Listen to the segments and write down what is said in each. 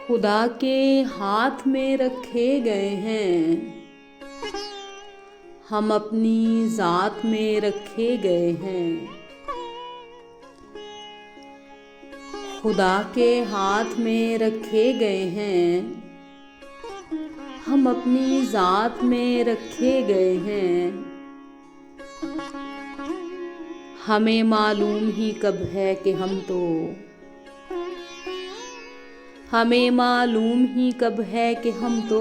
खुदा के हाथ में रखे गए हैं, हम अपनी ज़ात में रखे गए हैं। खुदा के हाथ में रखे गए हैं, हम अपनी ज़ात में रखे गए हैं। हमें मालूम ही कब है कि हमें मालूम ही कब है कि हम तो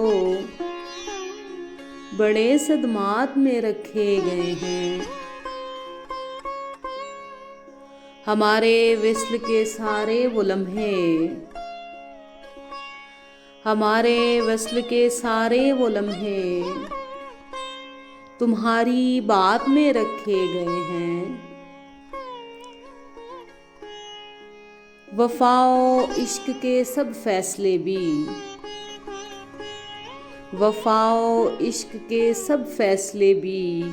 बड़े सदमात में रखे गए हैं। हमारे विस्ल के सारे वो लम्हे, हमारे वस्ल के सारे वो लम्हे तुम्हारी बात में रखे गए हैं। वफाओ इश्क के सब फैसले भी, वफाओ इश्क के सब फैसले भी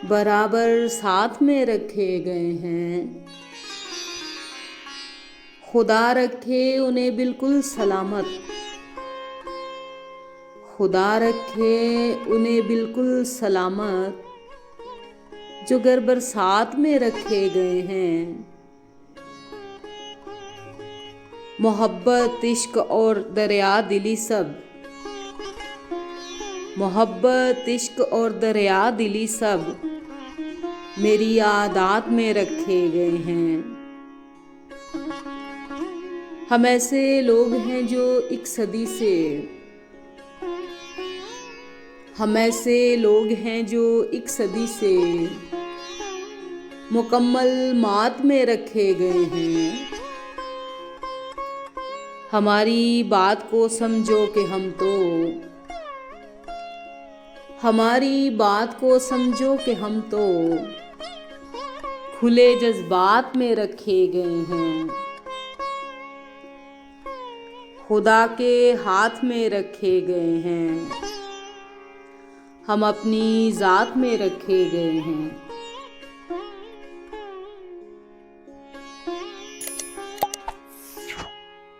बराबर साथ में रखे गए हैं। खुदा रखे उन्हें बिल्कुल सलामत, खुदा रखे उन्हें बिल्कुल सलामत जो घर बरसात में रखे गए हैं। मोहब्बत इश्क और दरिया दिली सब, मोहब्बत इश्क और दरिया दिली सब मेरी आदात में रखे गए हैं। हम ऐसे लोग हैं जो एक सदी से, हम ऐसे लोग हैं जो एक सदी से मुकम्मल मात में रखे गए हैं। हमारी बात को समझो कि हमारी बात को समझो कि हम तो खुले जज्बात में रखे गए हैं। खुदा के हाथ में रखे गए हैं, हम अपनी ज़ात में रखे गए हैं।